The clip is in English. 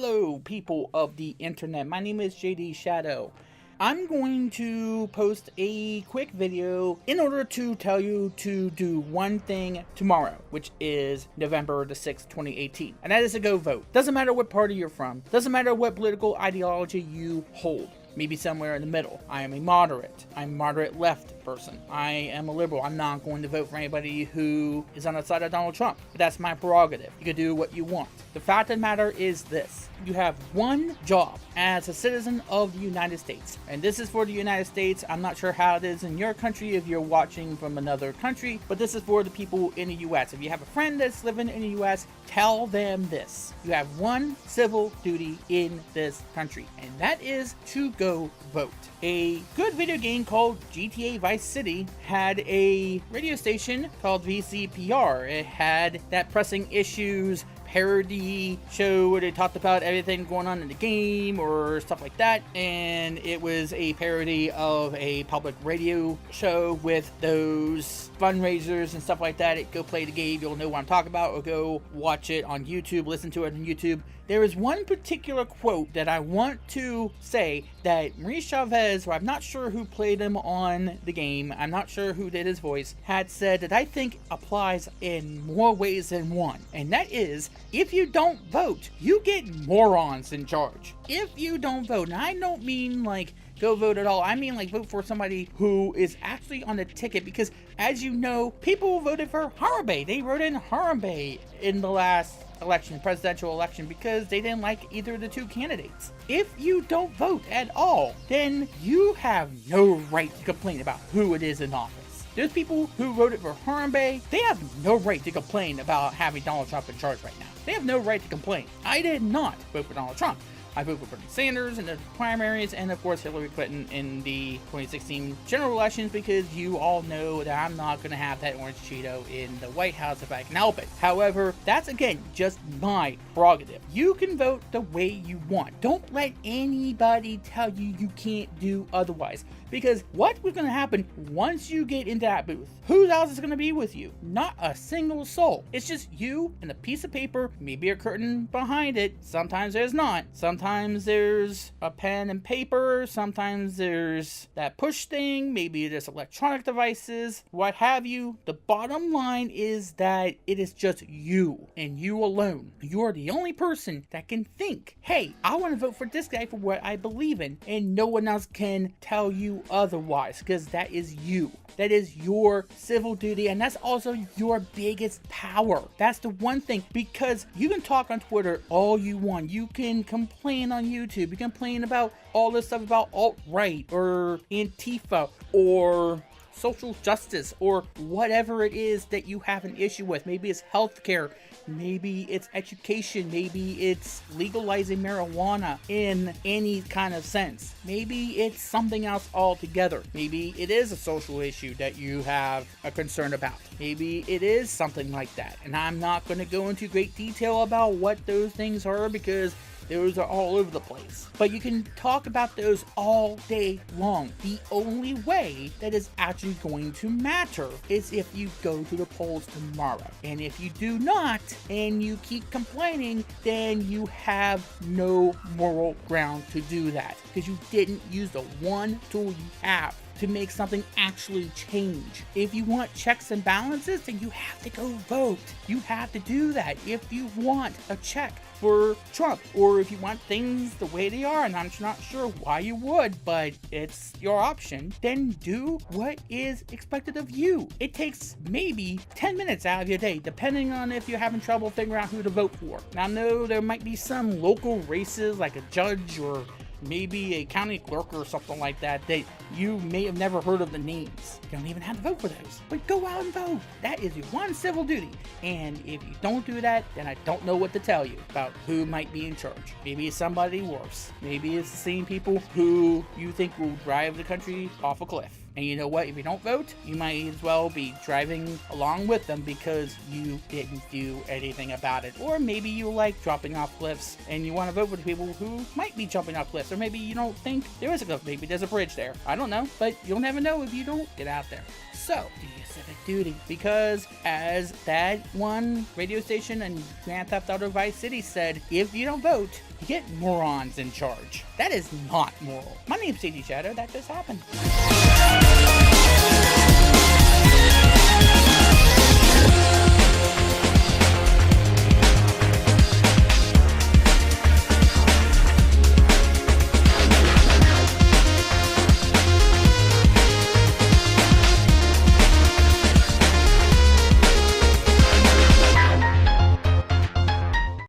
Hello, people of the internet. My name is JD Shadow. I'm going to post a quick video in order to tell you to do one thing tomorrow, which is November the 6th, 2018. And that is to go vote. Doesn't matter what party you're from. Doesn't matter what political ideology you hold. Maybe somewhere in the middle. I am a moderate. I'm a moderate left person. I am a liberal. I'm not going to vote for anybody who is on the side of Donald Trump. But that's my prerogative. You can do what you want. The fact of the matter is this. You have one job as a citizen of the United States. And this is for the United States. I'm not sure how it is in your country if you're watching from another country, but this is for the people in the US. If you have a friend that's living in the US, tell them this. You have one civil duty in this country, and that is to go vote. A good video game called GTA Vice City had a radio station called VCPR. It had that pressing issues parody show where they talked about everything going on in the game or stuff like that, and it was a parody of a public radio show with those fundraisers and stuff like that. Go play the game, you'll know what I'm talking about, or go watch it on YouTube, listen to it on YouTube. There is one particular quote that I want to say that Maurice Chavez, or I'm not sure who played him on the game, I'm not sure who did his voice, had said that I think applies in more ways than one. And that is, if you don't vote, you get morons in charge. If you don't vote, and I don't mean like go vote at all. I mean like vote for somebody who is actually on the ticket, because as you know, people voted for Harambe. They wrote in Harambe in the last election, presidential election, because they didn't like either of the two candidates. If you don't vote at all, then you have no right to complain about who it is in office. Those people who voted for Harambe, they have no right to complain about having Donald Trump in charge right now. They have no right to complain. I did not vote for Donald Trump. I voted for Bernie Sanders in the primaries, and of course Hillary Clinton in the 2016 general elections, because you all know that I'm not going to have that orange Cheeto in the White House if I can help it. However, that's again just my prerogative. You can vote the way you want. Don't let anybody tell you you can't do otherwise, because what was going to happen once you get into that booth? Who else is going to be with you? Not a single soul. It's just you and a piece of paper, maybe a curtain behind it. Sometimes there's not. Sometimes there's a pen and paper. Sometimes there's that push thing. Maybe there's electronic devices, what have you. The bottom line is that it is just you and you alone. You are the only person that can think, hey, I want to vote for this guy for what I believe in, and no one else can tell you otherwise, because that is you. That is your civil duty, and that's also your biggest power. That's the one thing, because you can talk on Twitter all you want. You can complain on YouTube. You can complain about all this stuff about alt-right or Antifa or social justice or whatever it is that you have an issue with. Maybe it's healthcare, maybe it's education, maybe it's legalizing marijuana in any kind of sense. Maybe it's something else altogether. Maybe it is a social issue that you have a concern about. Maybe it is something like that. And I'm not going to go into great detail about what those things are, because those are all over the place. But you can talk about those all day long. The only way that is actually going to matter is if you go to the polls tomorrow. And if you do not, and you keep complaining, then you have no moral ground to do that, because you didn't use the one tool you have to make something actually change. If you want checks and balances, then you have to go vote. You have to do that. If you want a check for Trump, or if you want things the way they are, and I'm not sure why you would, but it's your option, then do what is expected of you. It takes maybe 10 minutes out of your day, depending on if you're having trouble figuring out who to vote for. Now, I know there might be some local races, like a judge or maybe a county clerk or something like that, that you may have never heard of the names. You don't even have to vote for those, but go out and vote. That is your one civil duty. And if you don't do that, then I don't know what to tell you about who might be in charge. Maybe it's somebody worse. Maybe it's the same people who you think will drive the country off a cliff. And you know what? If you don't vote, you might as well be driving along with them because you didn't do anything about it. Or maybe you like dropping off cliffs and you want to vote for the people who might be jumping off cliffs. Or maybe you don't think there is a cliff. Maybe there's a bridge there. I don't know. But you'll never know if you don't get out there. So, do your civic duty. Because as that one radio station in Grand Theft Auto Vice City said, if you don't vote, you get morons in charge. That is not moral. My name's JD Shadow. That just happened.